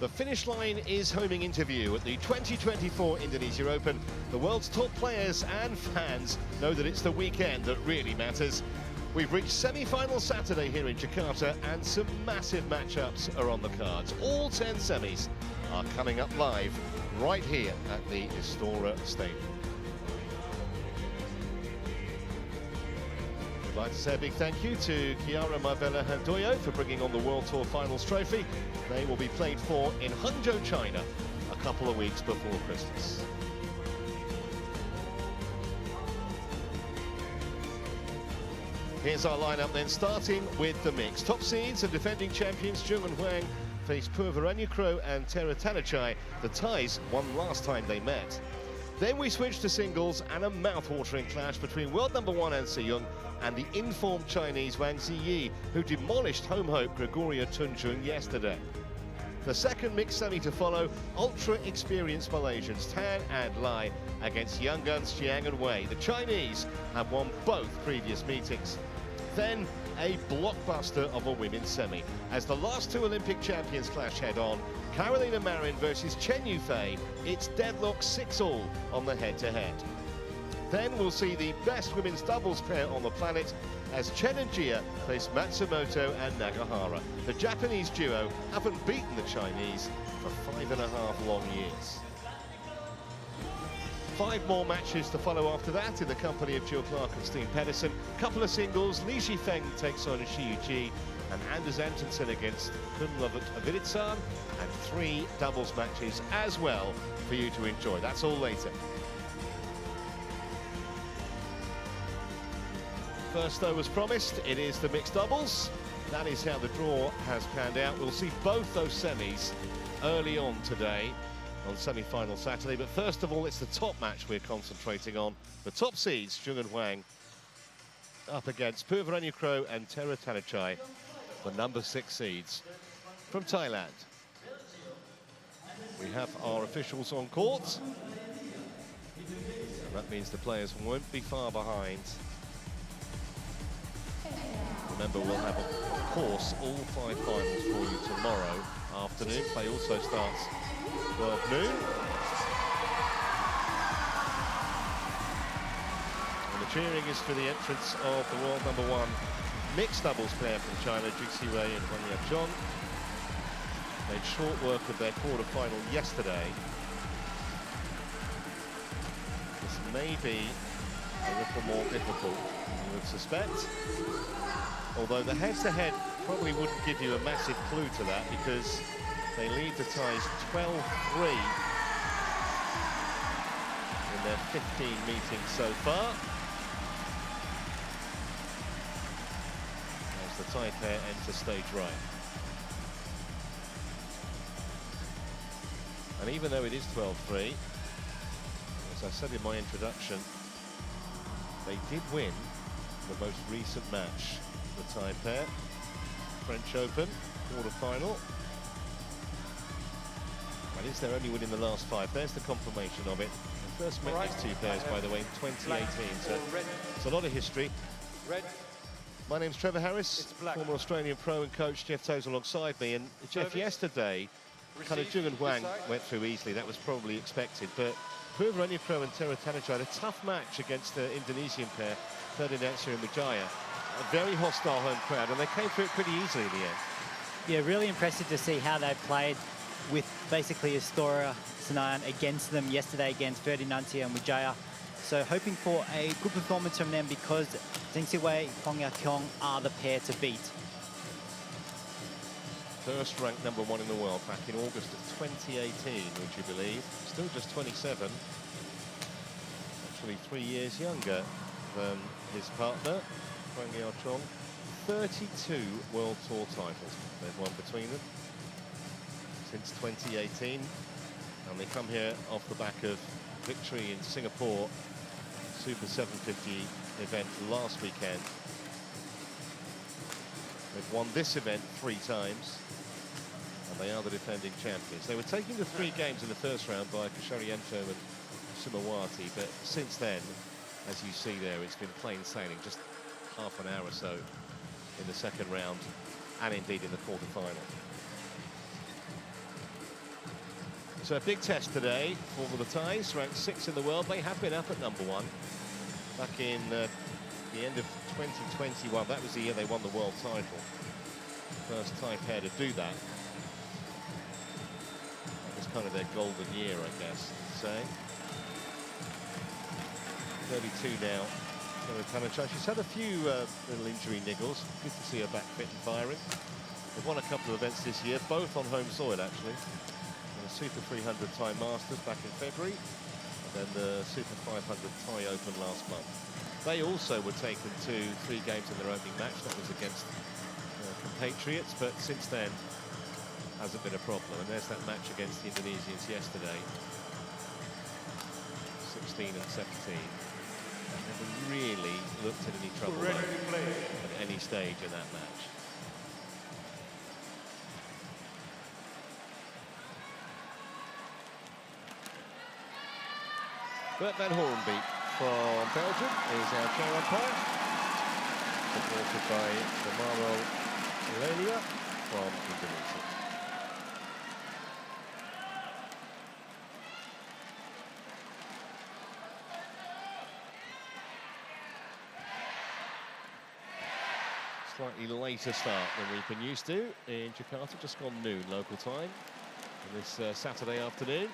The finish line is homing into view at the 2024 Indonesia Open. The world's top players and fans know that it's the weekend that really matters. We've reached semi-final Saturday here in Jakarta, and some massive matchups are on the cards. All 10 semis are coming up live right here at the Istora Stadium. I'd like to say a big thank you to Kiara Mavela Handoyo for bringing on the World Tour Finals trophy. They will be played for in Hangzhou, China, a couple of weeks before Christmas. Here's our lineup then, starting with the mix. Top seeds and defending champions Zheng and Huang face Puavaranukroh and Taerattanachai. The ties won last time they met. Then we switch to singles and a mouth-watering clash between world number 1 An Se-young and the informed Chinese Wang Ziyi, who demolished home hope Gregoria Tunjung yesterday. The second mixed semi to follow, ultra-experienced Malaysians Tan and Lai against young guns Jiang and Wei. The Chinese have won both previous meetings. Then a blockbuster of a women's semi, as the last two Olympic champions clash head-on. Carolina Marin versus Chen Yufei. It's deadlock 6-all on the head-to-head. Then we'll see the best women's doubles pair on the planet as Chen and Jia face Matsumoto and Nagahara. The Japanese duo haven't beaten the Chinese for 5.5 long years. 5 more matches to follow after that in the company of Jill Clark and Steen Pedersen. Couple of singles, Li Shifeng takes on Shi Yuji and Anders Antonsen against Kunlavut Aviditsan, and 3 doubles matches as well for you to enjoy. That's all later. First, though, as promised, it is the mixed doubles. That is how the draw has panned out. We'll see both those semis early on today on semi-final Saturday. But first of all, it's the top match we're concentrating on. The top seeds, Zheng and Huang, up against Puavaranukroh and Taerattanachai, the number 6 seeds from Thailand. We have our officials on court. And that means the players won't be far behind. Remember, we'll have, of course, all 5 finals for you tomorrow afternoon. Play also starts 12 noon. And the cheering is for the entrance of the world number 1 mixed doubles pair from China, Juxi Wei and Huang Yaqiong. Made short work of their quarter-final yesterday. This may be a little more difficult, you would suspect. Although the head-to-head probably wouldn't give you a massive clue to that, because they lead the ties 12-3 in their 15 meetings so far. As the Thai pair enter stage right. And even though it is 12-3, as I said in my introduction, they did win the most recent match. The Thai pair, French Open, quarter-final. That is their only win in the last 5. There's the confirmation of it. They first met these two pairs, by the way, in 2018, so it's a lot of history. My name's Trevor Harris, former Australian pro and coach. Jeff Toes alongside me. And Jeff, yesterday, kind of Zheng and Huang went through easily. That was probably expected, but Puavaranukroh and Taerattanachai had a tough match against the Indonesian pair, Ferdinand and Wijaya. A very hostile home crowd, and they came through it pretty easily in the end. Yeah, really impressive to see how they played with basically Istora Senayan against them yesterday against Ferdinand and Wijaya. So hoping for a good performance from them, because Zheng Siwei, Huang Yaqiong are the pair to beat. First ranked number 1 in the world back in August of 2018, would you believe? Still just 27. Actually 3 years younger than his partner, Huang Yaqiong. 32 World Tour titles they've won between them since 2018. And they come here off the back of victory in Singapore Super 750 event last weekend. They've won this event 3 times, and they are the defending champions. They were taking the 3 games in the first round by Kasharianto and Sumawati, but since then, as you see there, it's been plain sailing, just half an hour or so in the second round, and indeed in the quarter-final. a big test today for the Thais, ranked 6th in the world. They have been up at number 1 back in the end of 2021. That was the year they won the world title. First Thai pair to do that. That was kind of their golden year, I guess, say. 32 now. Taerattanachai. She's had a few little injury niggles. Good to see her back fit and firing. They've won a couple of events this year, both on home soil, actually. The Super 300 Thai Masters back in February, and then the Super 500 Thai Open last month. They also were taken to 3 games in their opening match. That was against compatriots, but since then hasn't been a problem. And there's that match against the Indonesians yesterday, 16 and 17. Never really looked at any trouble at any stage in that match. Bert van Horenbeek from Belgium is our chair umpire, supported by Damaro Lelia from Indonesia. Slightly later start than we've been used to in Jakarta, just gone noon local time on this Saturday afternoon.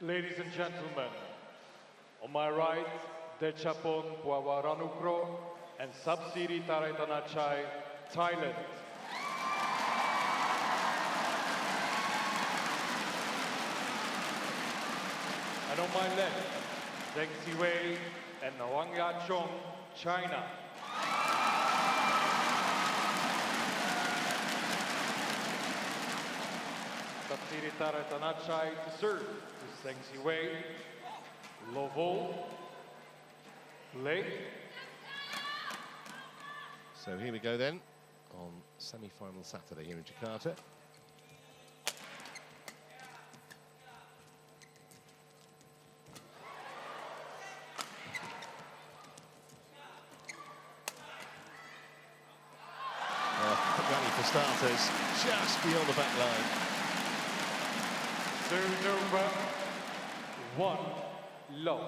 Ladies and gentlemen, on my right, Dechapon Puavaranukroh and Subsidy Taerattanachai, Thailand. And on my left, Zheng Siwei and Huang Chong, China. Subsidy Taerattanachai to serve. Zheng Siwei, Lovo, play. So here we go then, on semi-final Saturday here in Jakarta. Rally for starters, just beyond the back line. Serves over. 1 low.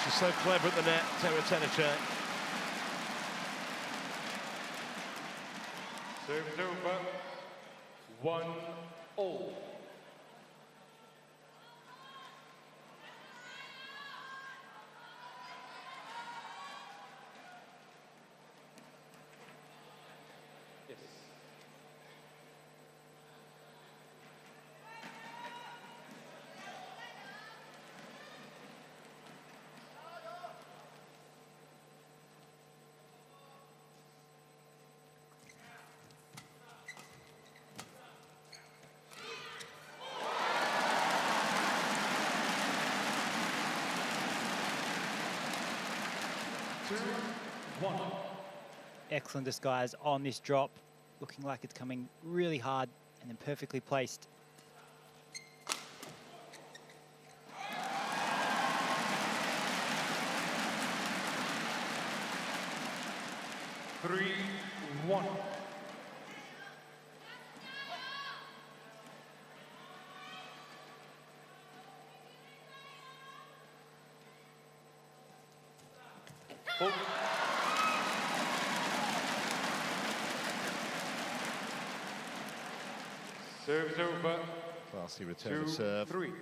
She's so clever at the net, Taerattanachai. Serves over. 1-all. Yes. Excellent disguise on this drop, looking like it's coming really hard and then perfectly placed. Three, 1. Oh. Serves over. Classy return of serve. 2-3.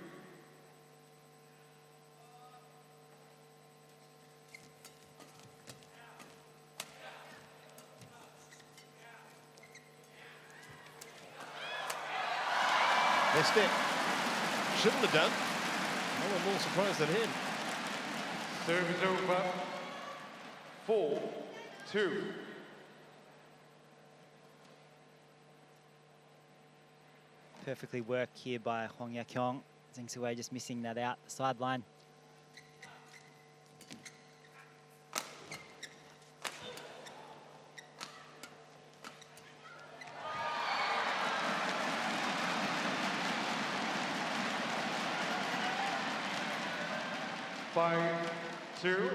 Missed it. Shouldn't have done. No one more surprised than him. Service over. 4-2. Perfectly worked here by Huang. Zheng Siwei just missing that out the sideline. Five, 2.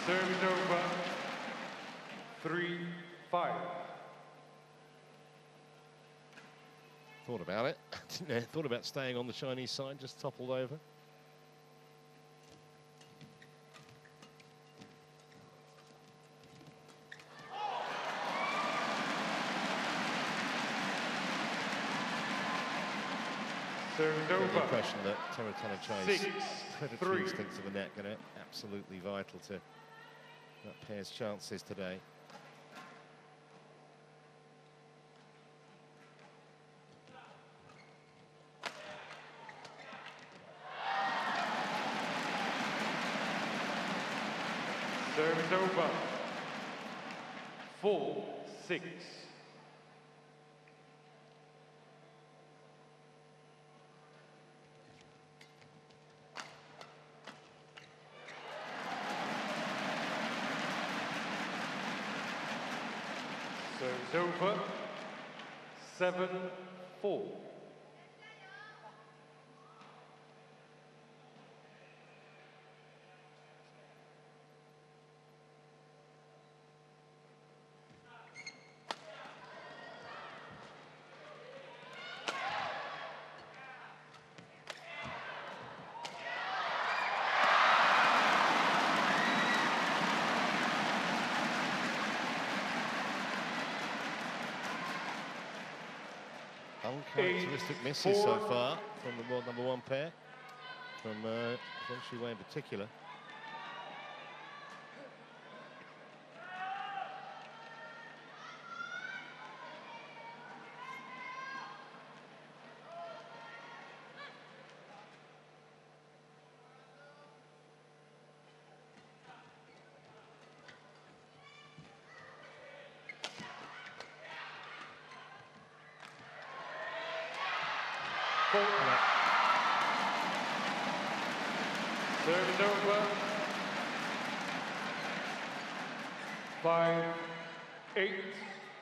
Service over. 3-5. Thought about it. Thought about staying on the Chinese side, just toppled over. Service The over. impression that Taerattanachai's 6-3. predatory instincts of the net going to absolutely vital to that pair's chances today. Service over. 4-6. Service over. 7-4. Uncharacteristic misses so far from the world #1 pair, from Zheng Siwei in particular. Service over. 5-8.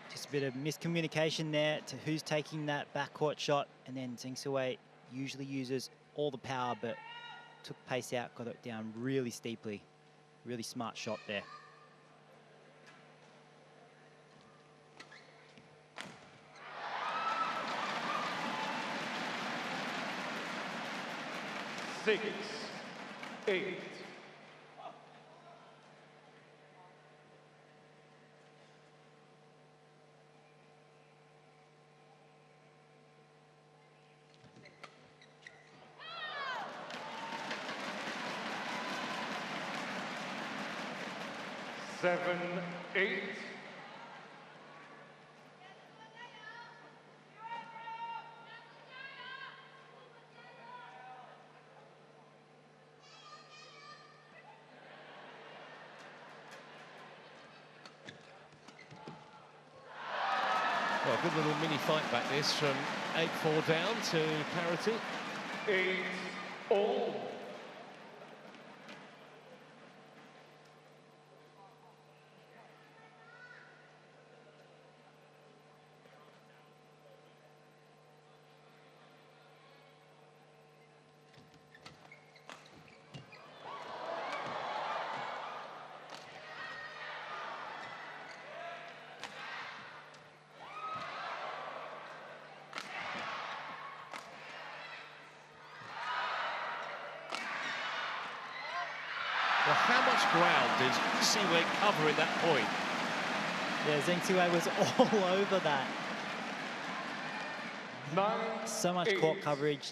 Just a bit of miscommunication there to who's taking that backcourt shot, and then Zheng Siwei usually uses all the power, but took pace out, got it down really steeply. Really smart shot there. Six, 8. Seven, 8. Well, a good little mini fight back this, from 8-4 down to parity. 8-all. Well, how much ground did Siwei cover in that point? Yeah, Zheng Siwei was all over that. So much court coverage.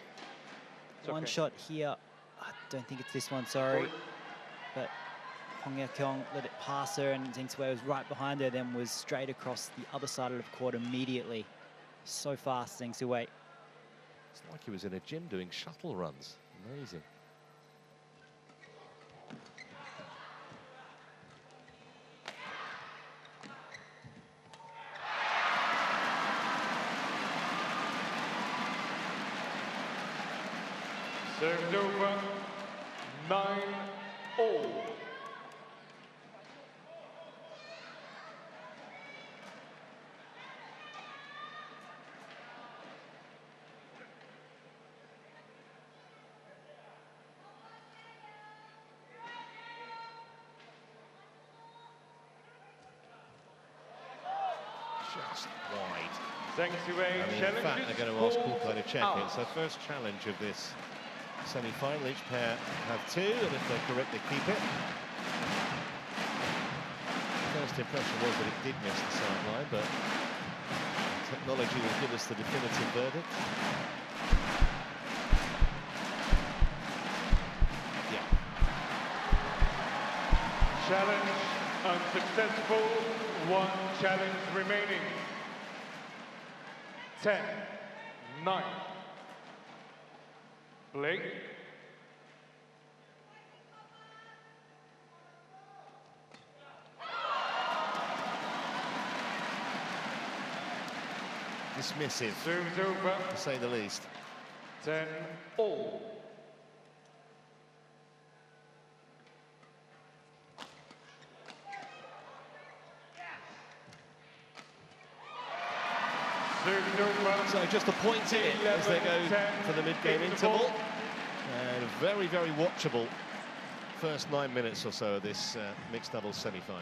One shot here. I don't think it's this one, sorry. But Huang let it pass her, and Zheng Siwei was right behind her, then was straight across the other side of the court immediately. So fast, Zheng Siwei. It's like he was in a gym doing shuttle runs. Amazing. Served over, 9-all. Just wide. Zheng Siwei And in fact, they're going to ask Kulkai to check it. It's their first challenge of this semi-final. Each pair have two, and if they're correct, they keep it. First impression was that it did miss the sideline, but technology will give us the definitive verdict. Yeah. Challenge unsuccessful. One challenge remaining. 10-9. Blake. Dismissive, Serves over. to say the least. 10-all. Serves over. So just a point in as they go for the mid-game interval. And a very, very watchable first 9 minutes or so of this mixed doubles semi-final.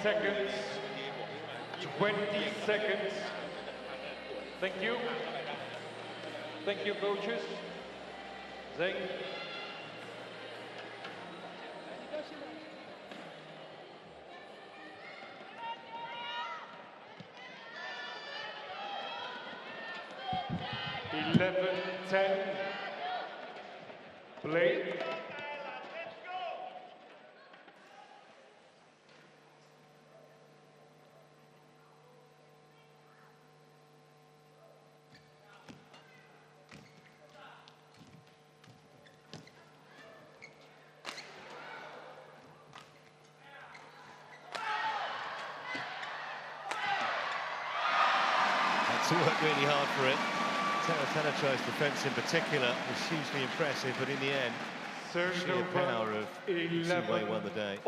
Seconds. 20 seconds. Thank you. Thank you, coaches. Zheng. Eleven, 10. Play. To work really hard for it. Taerattanachai's defence in particular was hugely impressive, but in the end, sheer power of Siwei won the day.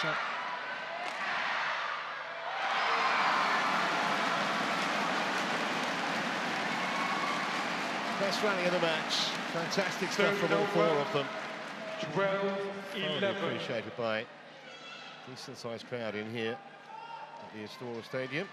Shot. Best rally of the match. Fantastic stuff from all four of them. 12-11. Appreciated by a decent-sized crowd in here at the Astoria Stadium.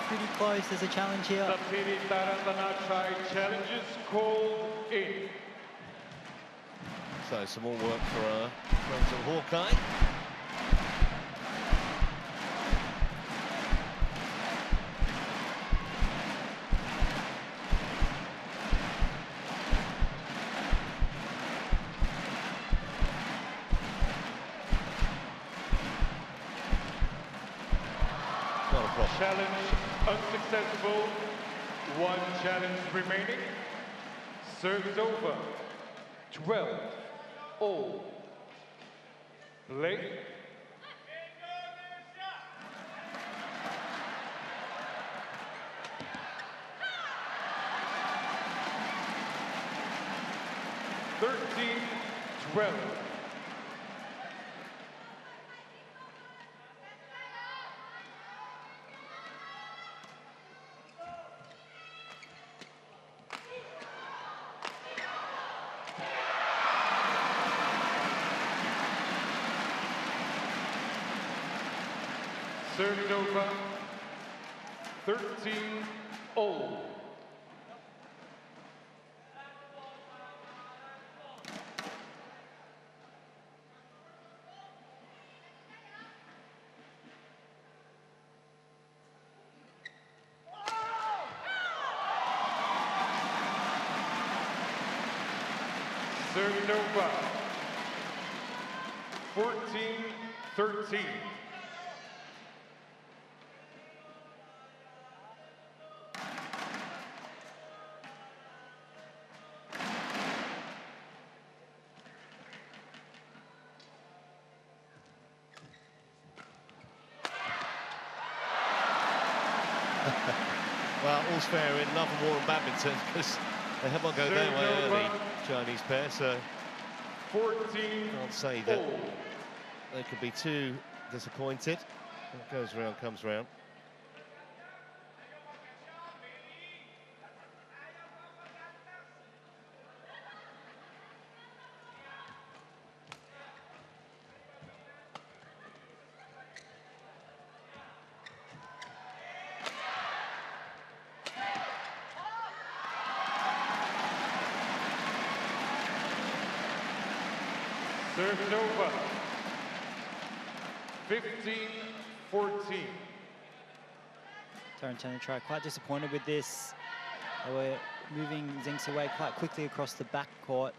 pretty close. There's a challenge here. The PD Taerattanachai challenges called in. So some more work for our friends at Hawkeye. Not a problem. Challenge unsuccessful. One challenge remaining. Service over. 12 all. Play. Thirteen, 12. Serving over, 13 all. Serving over, 14-13. Well, all's fair in love and war and badminton because they have not go their way early, Chinese pair, so 14. can't say that they could be too disappointed. What goes round comes round. Served over. 15-14. Taerattanachai quite disappointed with this. They were moving Zheng's away quite quickly across the back court.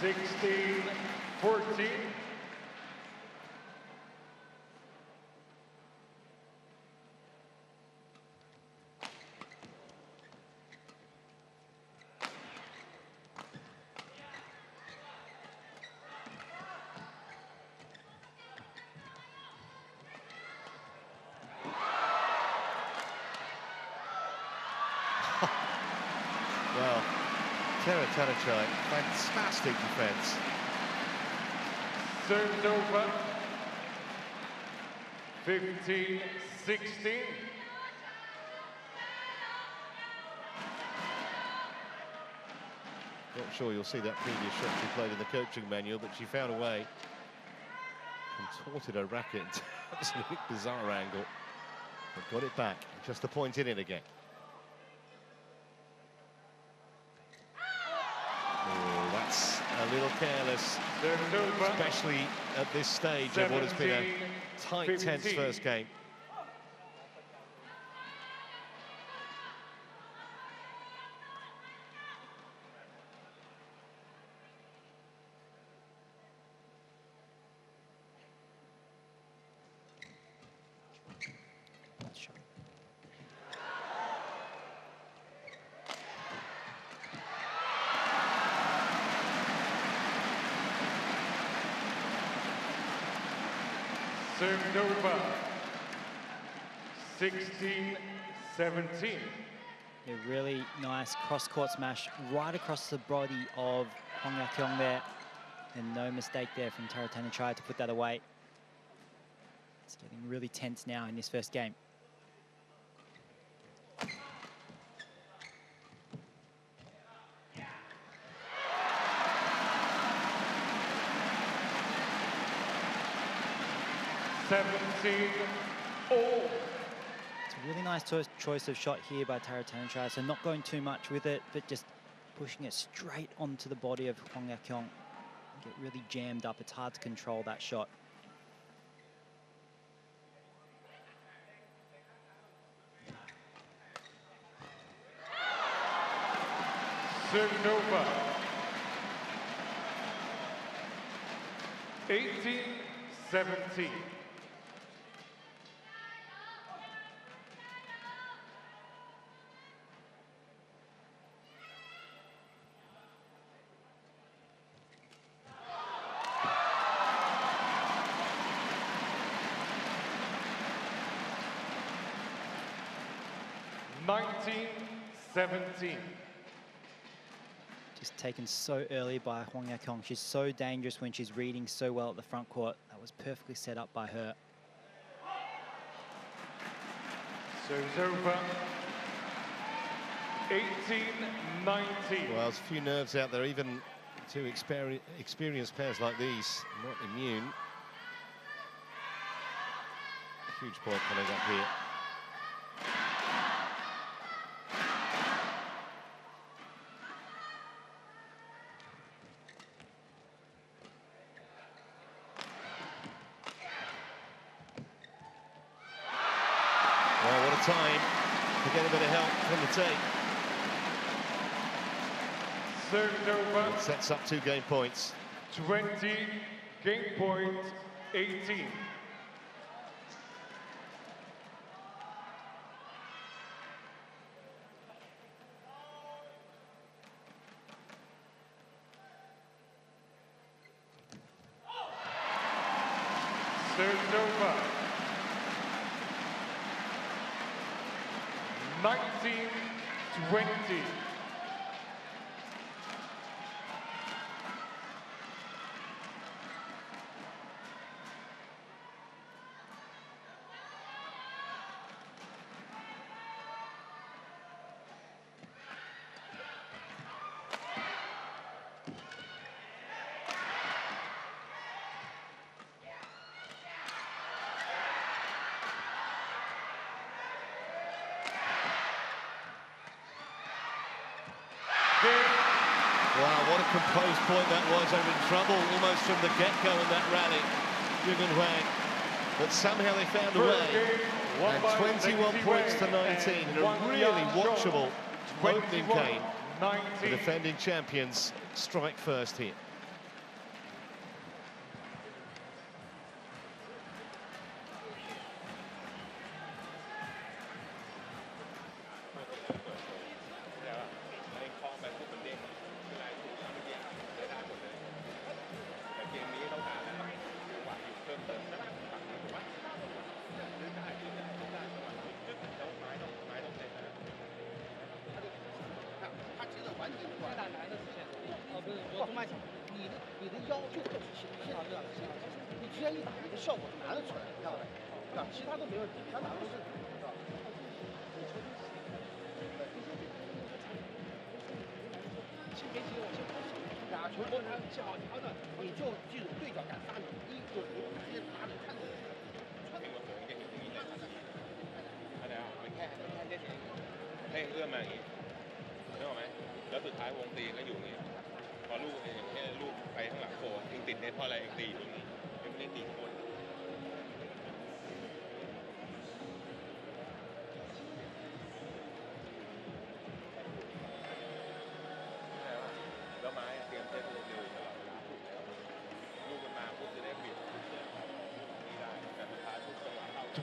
$16-14. Well, Taerattanachai, fantastic defence. Served over. 15-16. Not sure you'll see that previous shot she played in the coaching manual, but she found a way. Contorted her racket into an absolutely bizarre angle. But got it back. Just the point in it again. Oh, that's a little careless, Served over. especially at this stage of what has been a tight, tense 17-15. first game. Served over. 16-17. A really nice cross-court smash right across the body of Huang there. And no mistake there from Taerattanachai to put that away. It's getting really tense now in this first game. 17 all. It's a really nice choice of shot here by Taerattanachai, so not going too much with it, but just pushing it straight onto the body of Huang. Get really jammed up. It's hard to control that shot. Serve over. 18-17. Just taken so early by Huang. She's so dangerous when she's reading so well at the front court. That was perfectly set up by her. Serves over. 18-19. Well, there's a few nerves out there, even two experienced pairs like these, not immune. Huge point coming up here. Well, what a time to get a bit of help from the tape. Served over. It sets up 2 game points. 20, game point 18. Served over. 19-20. Wow, what a composed point that was. They were in trouble almost from the get-go in that rally, Zheng Huang. But somehow they found a way. And 21 points to 19 in a really watchable opening game. The defending champions strike first here.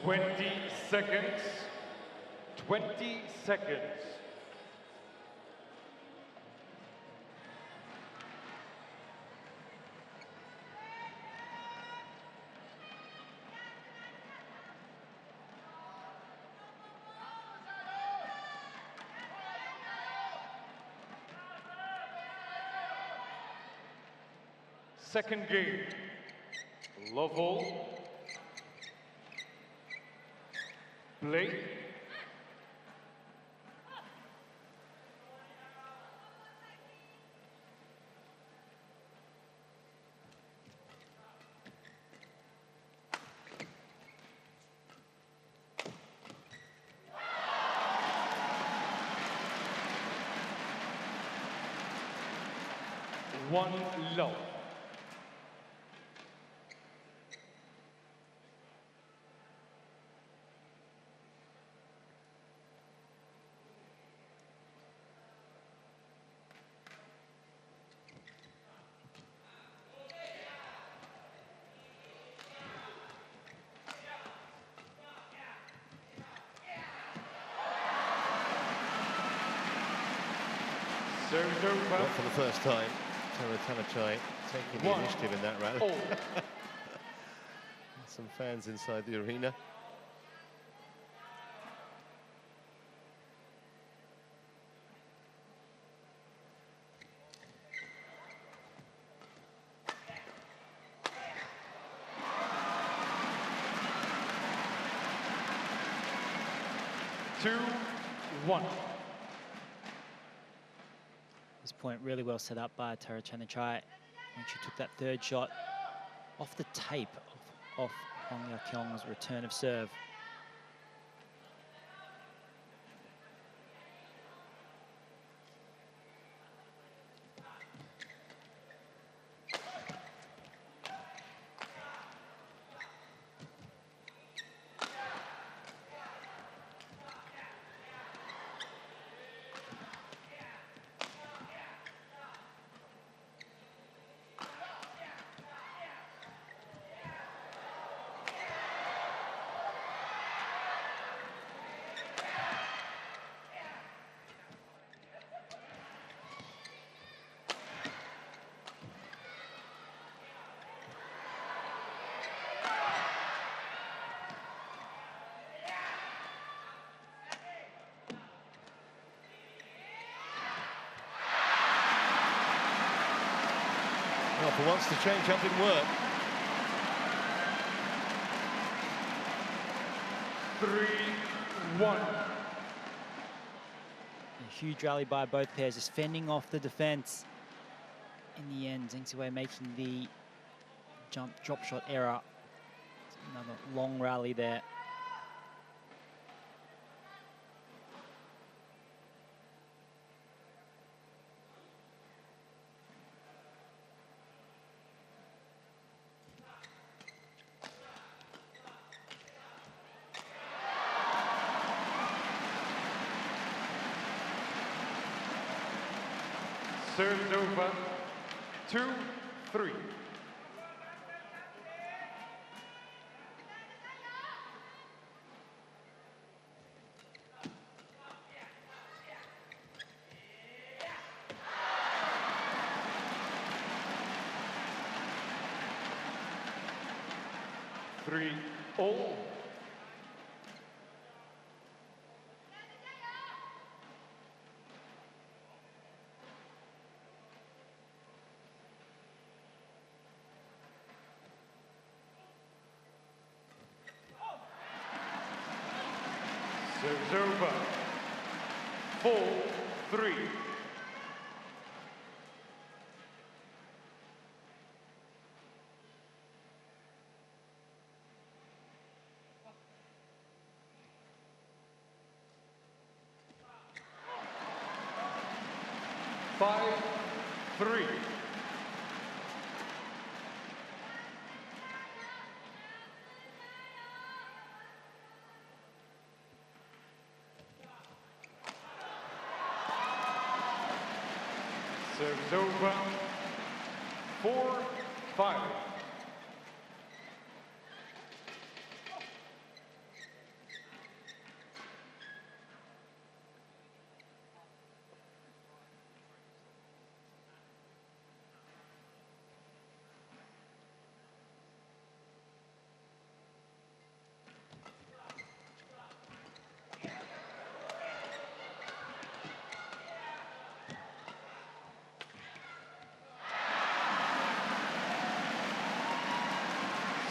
Twenty seconds. 20 seconds. Second game. Love all. Play. 1 love. Not for the first time. Taerattanachai taking the initiative in that rally. Some fans inside the arena. Two, 1. This point really well set up by Taerattanachai when she took that third shot off the tape off Huang return of serve. Well, for once the change-up didn't work. 3-1. A huge rally by both pairs, just fending off the defense. In the end, Zheng Siwei making the drop shot error. Another long rally there. Serves over. 2-3. Three all. Serves over. 4-3. Five, 3. Serves over. 4-5.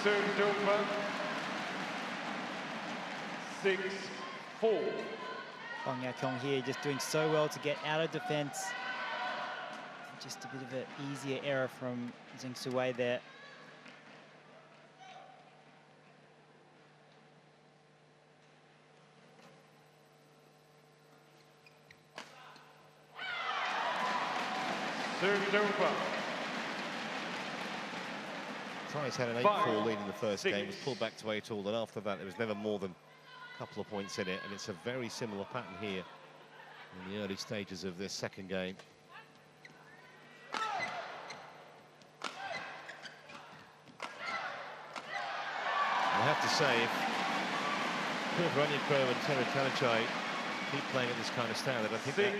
Serves over. 6-4. Huang here just doing so well to get out of defense. Just a bit of an easier error from Zheng Siwei there. Serve over. Thais had an 8-4 lead in the first game, was pulled back to 8-all, and after that there was never more than a couple of points in it, and it's a very similar pattern here in the early stages of this second game. I have to say, if Puavaranukroh and Taerattanachai keep playing at this kind of standard, I think that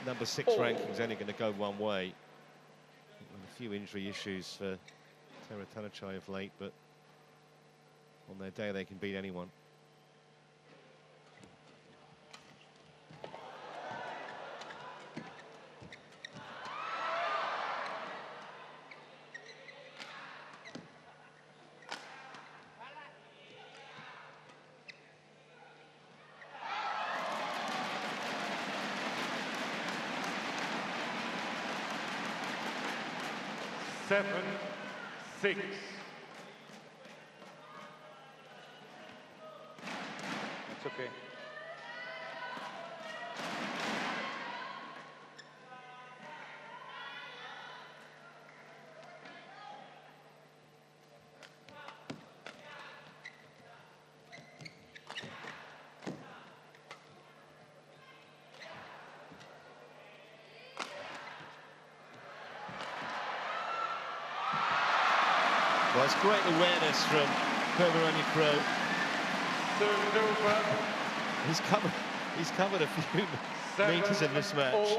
number 6 ranking is only going to go one way. A few injury issues for Taerattanachai of late, but on their day they can beat anyone. Seven, 6. That's okay. Well, it's great awareness from Puavaranukroh. He's covered a few meters in this match.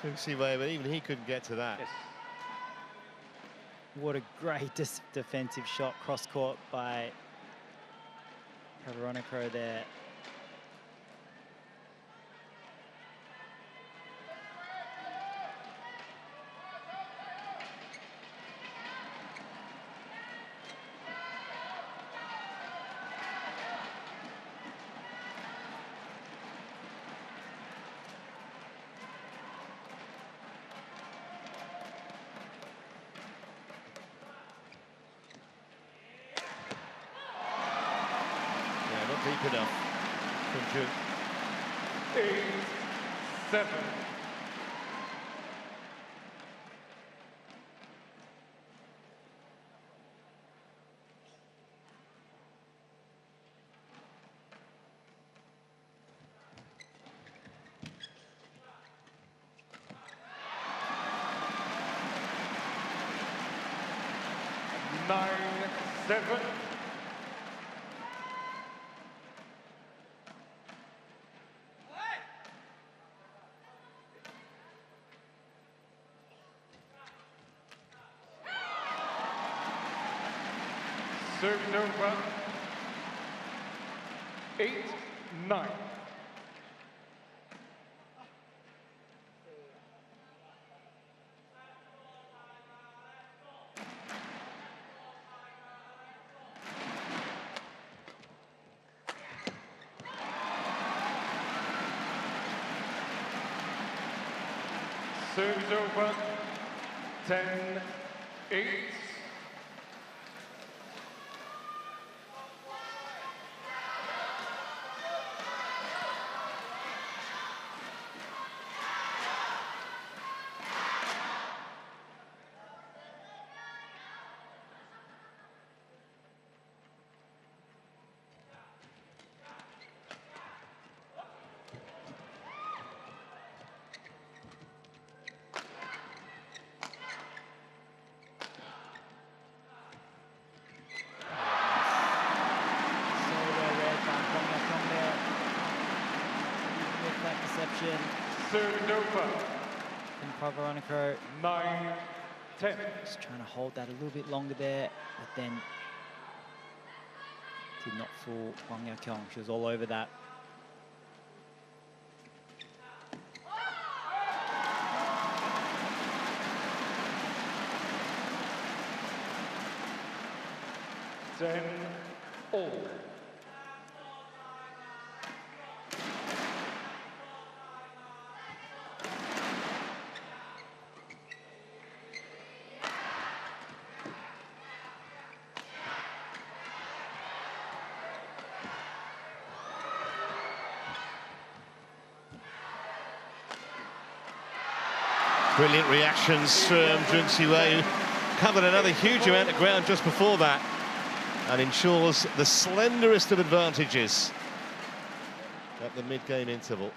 But even he couldn't get to that. Yes. What a great defensive shot, cross-court by Puavaranukroh there. Deep enough from Zheng. 8, 7. Nine, 7. Serve over. 8, 9. Serves over. 10, 8. Served over. And Puavaranukroh 9, 10. just trying to hold that a little bit longer there, but then did not fool Huang. She was all over that. Then all. Brilliant reactions from Zheng Siwei, who covered another huge amount of ground just before that and ensures the slenderest of advantages at the mid-game interval.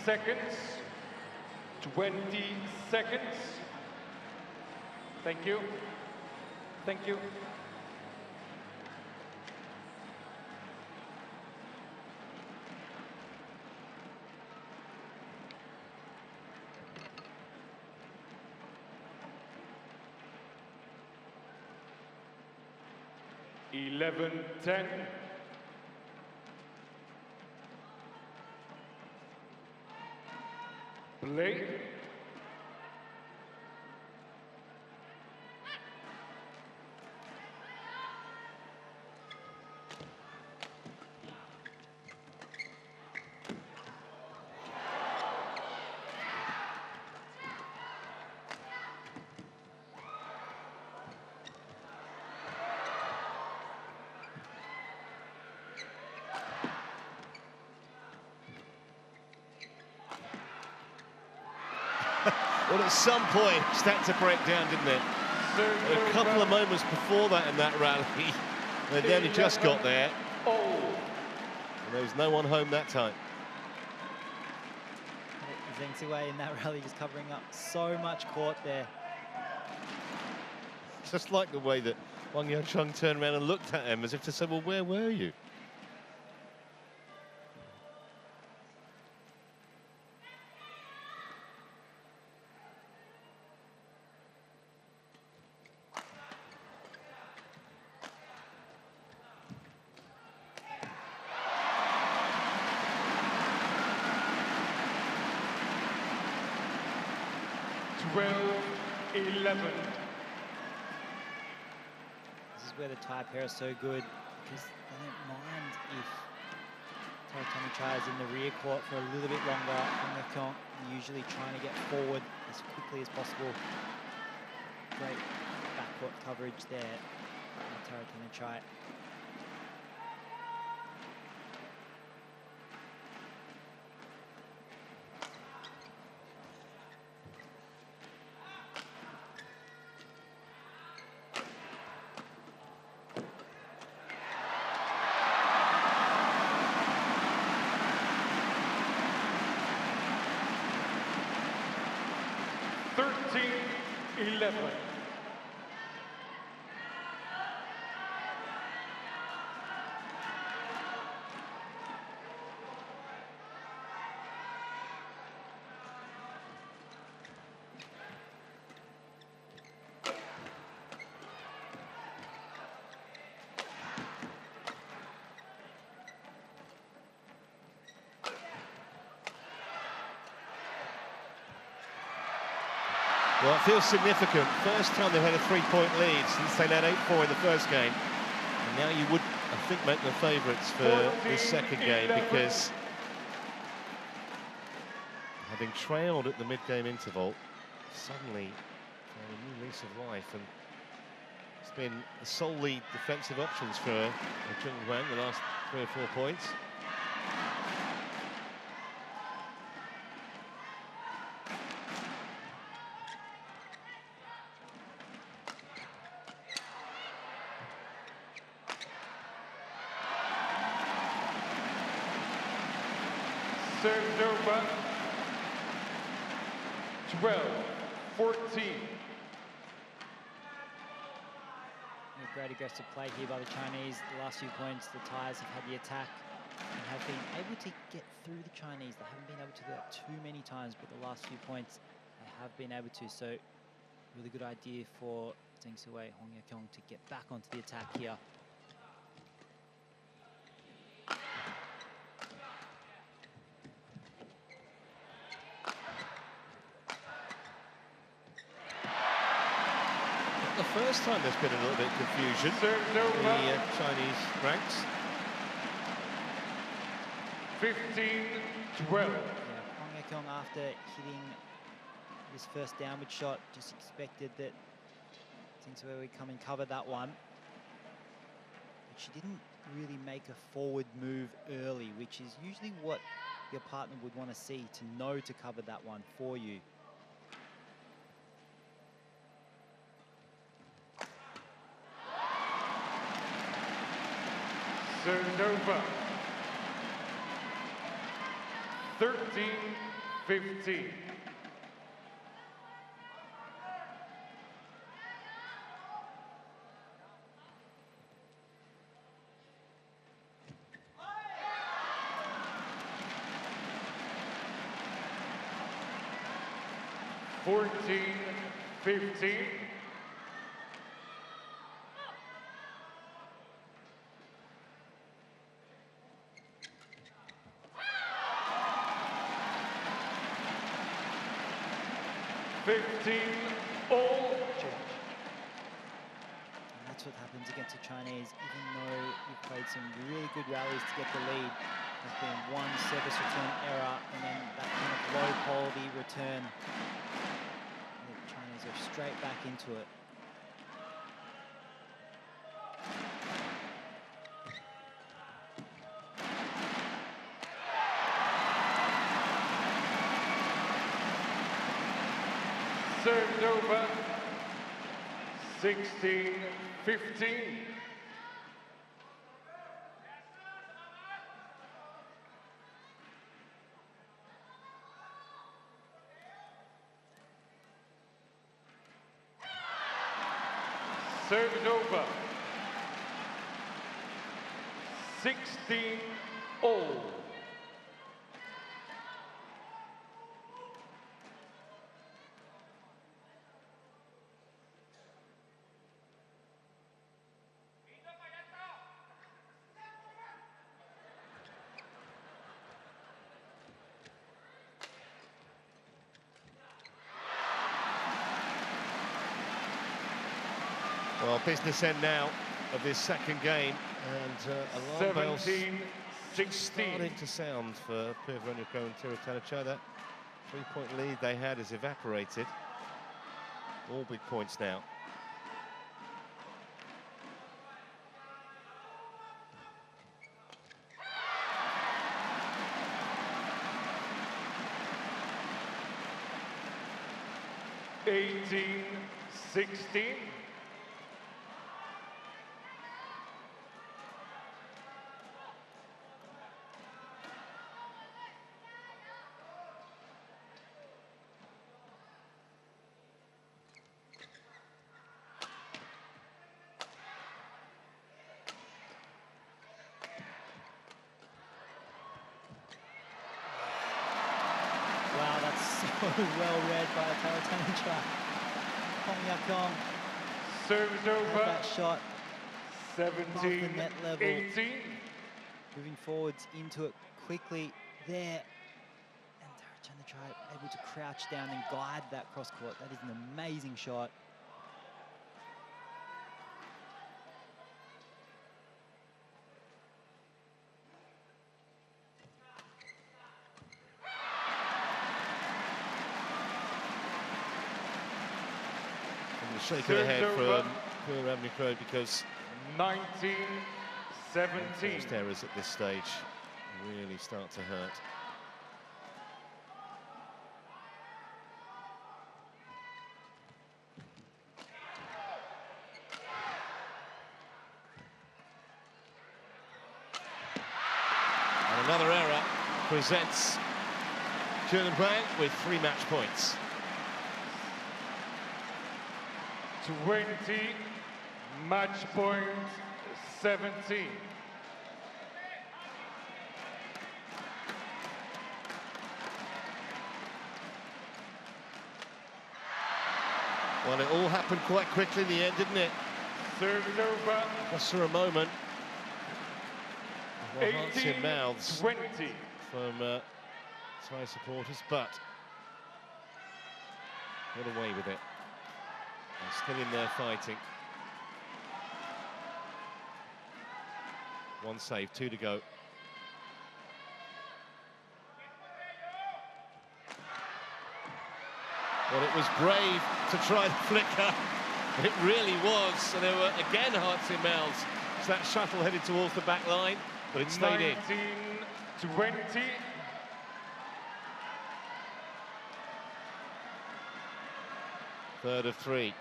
Seconds. 20 seconds. Thank you. Thank you. (11:10). Play. Well, at some point, it's had to break down, didn't it? A couple of moments before that in that rally, they only just got there. And there was no one home that time. Zheng Siwei in that rally just covering up so much court there. Just like the way that Huang Yaqiong turned around and looked at him as if to say, well, where were you? This is where the Thai pair are so good, because they don't mind if Taerattanachai is in the rear court for a little bit longer. Huang Yaqiong usually trying to get forward as quickly as possible. Great backcourt coverage there by Taerattanachai. Well, it feels significant. First time they've had a 3-point lead since they led 8-4 in the first game. And now you would, I think, make them favourites for this second game, because having trailed at the mid-game interval, suddenly found a new lease of life. And it's been solely defensive options for Zheng Huang the last 3 or 4 points. Served over. 12-14. Great aggressive play here by the Chinese. The last few points, the Thais have had the attack and have been able to get through the Chinese. They haven't been able to do that too many times, but the last few points they have been able to. So really good idea for Zheng Siwei, Huang Yaqiong to get back onto the attack here. the first time there's been a little bit of confusion in the Chinese ranks. 15-12. Huang, after hitting this first downward shot, just expected that Zheng Siwei would come and cover that one. But she didn't really make a forward move early, which is usually what your partner would want to see, to know to cover that one for you. Serve over. 13-15. All change. And that's what happens against the Chinese. Even though you've played some really good rallies to get the lead, there's been one service return error and then that kind of low quality return. The Chinese are straight back into it. Served over. 16-15. Served over. 16-all. Well, business end now of this second game, and alarm bells 17-16. starting to sound for Puavaranukroh and Taerattanachai. That three-point lead they had has evaporated. All big points now. (18-16). Wow, that's so well read by Taerattanachai. Huang Serves over. that shot above the net level. 17-18. Moving forwards into it quickly there. And Taerattanachai able to crouch down and guide that cross court. That is an amazing shot. Shake it ahead from Puavaranukroh because 19-17. first errors at this stage really start to hurt. And another error presents Zheng with 3 match points. 20, match point 17. Well, it all happened quite quickly in the end, didn't it? Served over. Just for a moment. Well, hearts in 18-20. mouths from Thai supporters, but got away with it. And still in there fighting. One save, 2 to go. Well, it was brave to try the flicker. It really was. And there were, again, hearts in mouths. So that shuttle headed towards the back line, but it stayed in. 19-20. Third of 3.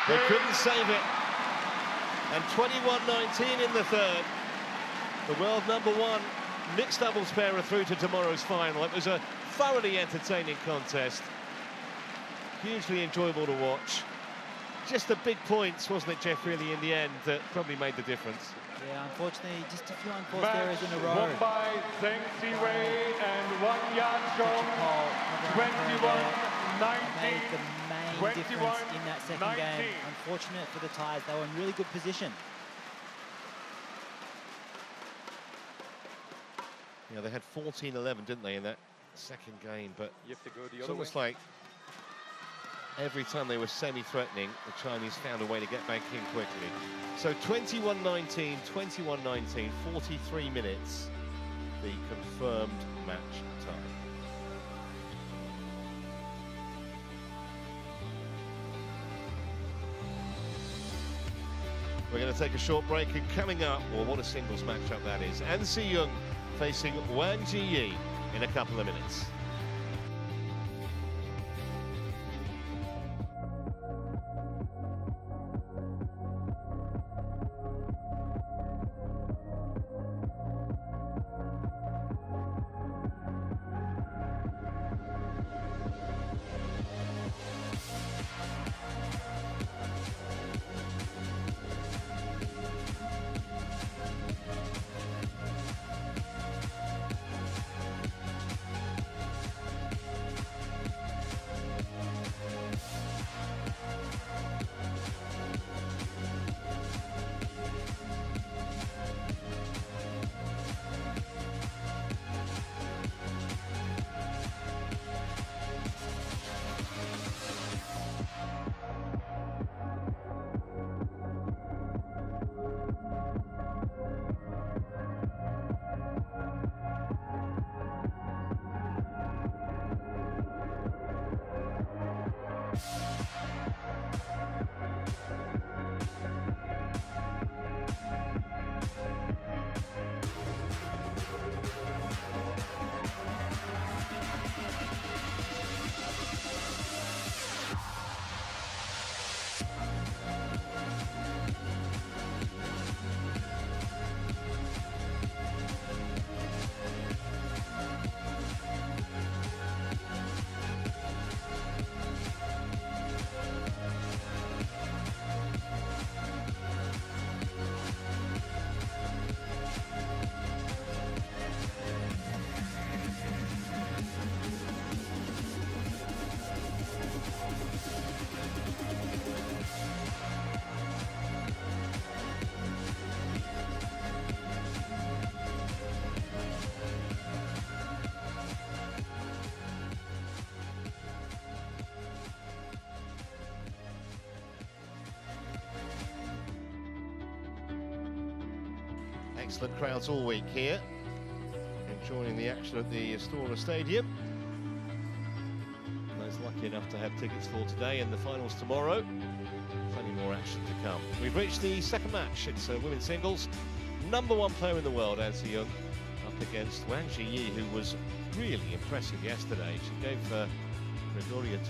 They couldn't save it. And 21-19 in the third. The world #1 mixed doubles pair are through to tomorrow's final. It was a thoroughly entertaining contest. Hugely enjoyable to watch. Just the big points, wasn't it, Jeff, really, in the end, that probably made the difference. Yeah, unfortunately, just a few unforced errors in a row. Won by Zheng and Huang Zheng, 21-19. Made the main difference in that second game. Unfortunate for the Thais, they were in really good position. Yeah, they had 14-11, didn't they, in that second game? But You have to go the it's other almost way. like every time they were semi-threatening, the Chinese found a way to get back in quickly. So 21-19, 21-19, 43 minutes, the confirmed match time. We're going to take a short break, and coming up, well, what a singles matchup that is. An Si-young facing Wang Ji in a couple of minutes. Excellent crowds all week here, enjoying the action at the Astora Stadium. Those lucky enough to have tickets for today and the finals tomorrow. Plenty more action to come. We've reached the second match. It's women's singles. #1 player in the world, An Si-young, up against Wang Ji, who was really impressive yesterday. She gave Gregoria